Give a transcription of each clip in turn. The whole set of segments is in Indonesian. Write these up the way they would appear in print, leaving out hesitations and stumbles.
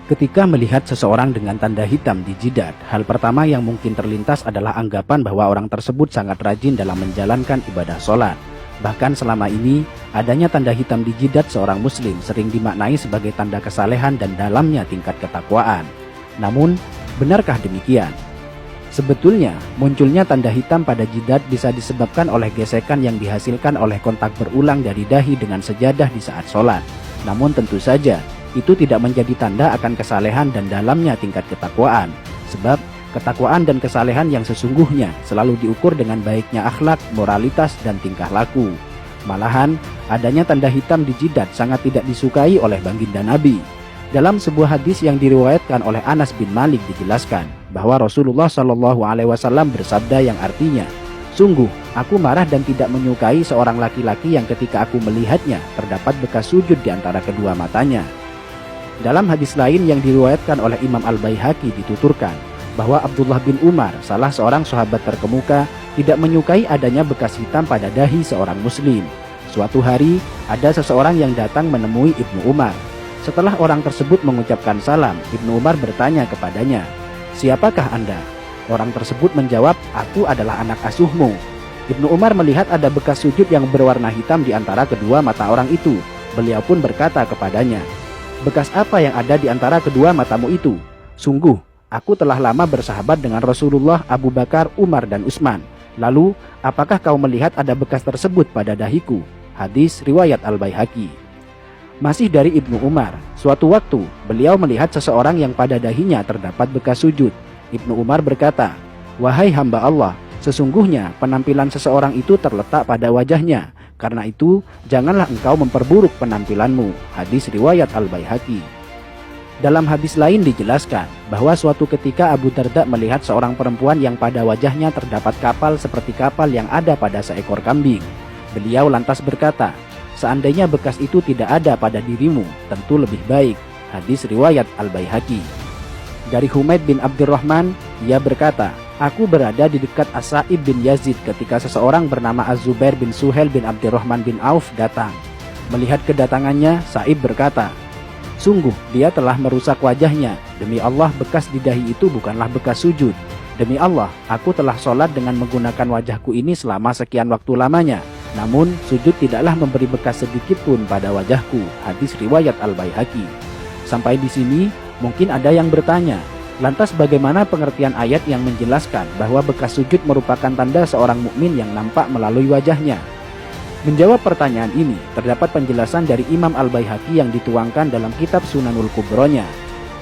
Ketika melihat seseorang dengan tanda hitam di jidat, hal pertama yang mungkin terlintas adalah anggapan bahwa orang tersebut sangat rajin dalam menjalankan ibadah sholat. Bahkan selama ini, adanya tanda hitam di jidat seorang muslim sering dimaknai sebagai tanda kesalehan dan dalamnya tingkat ketakwaan. Namun, benarkah demikian? Sebetulnya, munculnya tanda hitam pada jidat bisa disebabkan oleh gesekan yang dihasilkan oleh kontak berulang dari dahi dengan sejadah di saat sholat. Namun tentu saja, itu tidak menjadi tanda akan kesalehan dan dalamnya tingkat ketakwaan. Sebab, ketakwaan dan kesalehan yang sesungguhnya selalu diukur dengan baiknya akhlak, moralitas, dan tingkah laku. Malahan, adanya tanda hitam di jidat sangat tidak disukai oleh baginda Nabi. Dalam sebuah hadis yang diriwayatkan oleh Anas bin Malik dijelaskan bahwa Rasulullah SAW bersabda yang artinya, "Sungguh, aku marah dan tidak menyukai seorang laki-laki yang ketika aku melihatnya terdapat bekas sujud di antara kedua matanya." Dalam hadis lain yang diriwayatkan oleh Imam Al-Baihaqi dituturkan bahwa Abdullah bin Umar, salah seorang sahabat terkemuka, tidak menyukai adanya bekas hitam pada dahi seorang muslim. Suatu hari, ada seseorang yang datang menemui Ibnu Umar. Setelah orang tersebut mengucapkan salam, Ibnu Umar bertanya kepadanya, "Siapakah Anda?" Orang tersebut menjawab, "Aku adalah anak asuhmu." Ibnu Umar melihat ada bekas sujud yang berwarna hitam di antara kedua mata orang itu. Beliau pun berkata kepadanya, "Bekas apa yang ada di antara kedua matamu itu?" "Sungguh, aku telah lama bersahabat dengan Rasulullah, Abu Bakar, Umar, dan Utsman. Lalu, apakah kau melihat ada bekas tersebut pada dahiku?" Hadis riwayat Al-Baihaqi. Masih dari Ibnu Umar, suatu waktu beliau melihat seseorang yang pada dahinya terdapat bekas sujud. Ibnu Umar berkata, "Wahai hamba Allah, sesungguhnya penampilan seseorang itu terletak pada wajahnya. Karena itu, janganlah engkau memperburuk penampilanmu." Hadis riwayat Al-Baihaqi. Dalam hadis lain dijelaskan bahwa suatu ketika Abu Darda melihat seorang perempuan yang pada wajahnya terdapat kapal seperti kapal yang ada pada seekor kambing. Beliau lantas berkata, "Seandainya bekas itu tidak ada pada dirimu, tentu lebih baik." Hadis riwayat Al-Baihaqi. Dari Humaid bin Abdurrahman, ia berkata, "Aku berada di dekat As-Sa'ib bin Yazid ketika seseorang bernama Az-Zubair bin Suhail bin Abdurrahman bin Auf datang. Melihat kedatangannya, Sa'ib berkata, 'Sungguh dia telah merusak wajahnya. Demi Allah, bekas di dahi itu bukanlah bekas sujud. Demi Allah, aku telah sholat dengan menggunakan wajahku ini selama sekian waktu lamanya. Namun, sujud tidaklah memberi bekas sedikit pun pada wajahku." Hadis riwayat Al-Baihaqi. Sampai di sini, mungkin ada yang bertanya, lantas bagaimana pengertian ayat yang menjelaskan bahwa bekas sujud merupakan tanda seorang mukmin yang nampak melalui wajahnya? Menjawab pertanyaan ini, terdapat penjelasan dari Imam Al-Baihaqi yang dituangkan dalam kitab Sunanul Kubronya.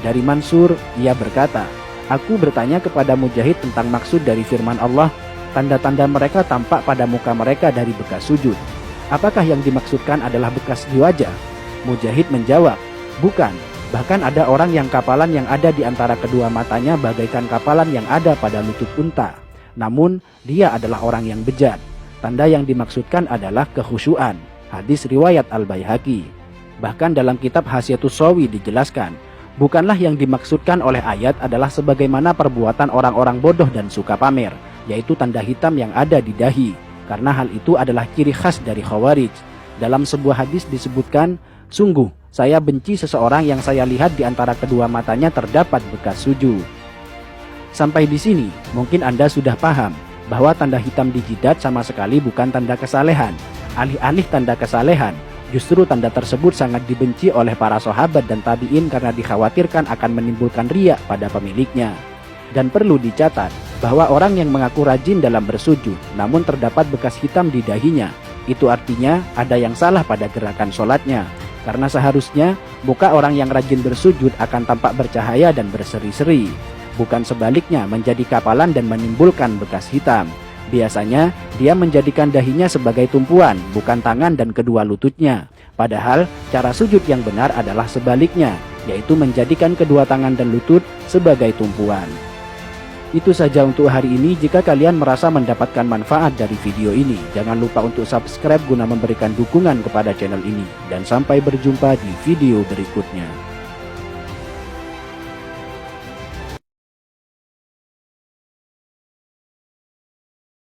Dari Mansur, ia berkata, "Aku bertanya kepada Mujahid tentang maksud dari firman Allah, tanda-tanda mereka tampak pada muka mereka dari bekas sujud. Apakah yang dimaksudkan adalah bekas di wajah?" Mujahid menjawab, "Bukan. Bahkan ada orang yang kapalan yang ada di antara kedua matanya bagaikan kapalan yang ada pada lutut unta. Namun, dia adalah orang yang bejat. Tanda yang dimaksudkan adalah kekhusyuan." Hadis riwayat Al-Baihaqi. Bahkan dalam kitab Hasyiatus Shawi dijelaskan, bukanlah yang dimaksudkan oleh ayat adalah sebagaimana perbuatan orang-orang bodoh dan suka pamer, yaitu tanda hitam yang ada di dahi, karena hal itu adalah ciri khas dari Khawarij. Dalam sebuah hadis disebutkan, "Sungguh, saya benci seseorang yang saya lihat di antara kedua matanya terdapat bekas sujud." Sampai di sini, mungkin Anda sudah paham bahwa tanda hitam di jidat sama sekali bukan tanda kesalehan. Alih-alih tanda kesalehan, justru tanda tersebut sangat dibenci oleh para sahabat dan tabi'in karena dikhawatirkan akan menimbulkan riya pada pemiliknya. Dan perlu dicatat bahwa orang yang mengaku rajin dalam bersujud namun terdapat bekas hitam di dahinya, itu artinya ada yang salah pada gerakan sholatnya. Karena seharusnya muka orang yang rajin bersujud akan tampak bercahaya dan berseri-seri, bukan sebaliknya menjadi kapalan dan menimbulkan bekas hitam. Biasanya dia menjadikan dahinya sebagai tumpuan, bukan tangan dan kedua lututnya. Padahal cara sujud yang benar adalah sebaliknya, yaitu menjadikan kedua tangan dan lutut sebagai tumpuan. Itu saja untuk hari ini. Jika kalian merasa mendapatkan manfaat dari video ini, jangan lupa untuk subscribe guna memberikan dukungan kepada channel ini. Dan sampai berjumpa di video berikutnya.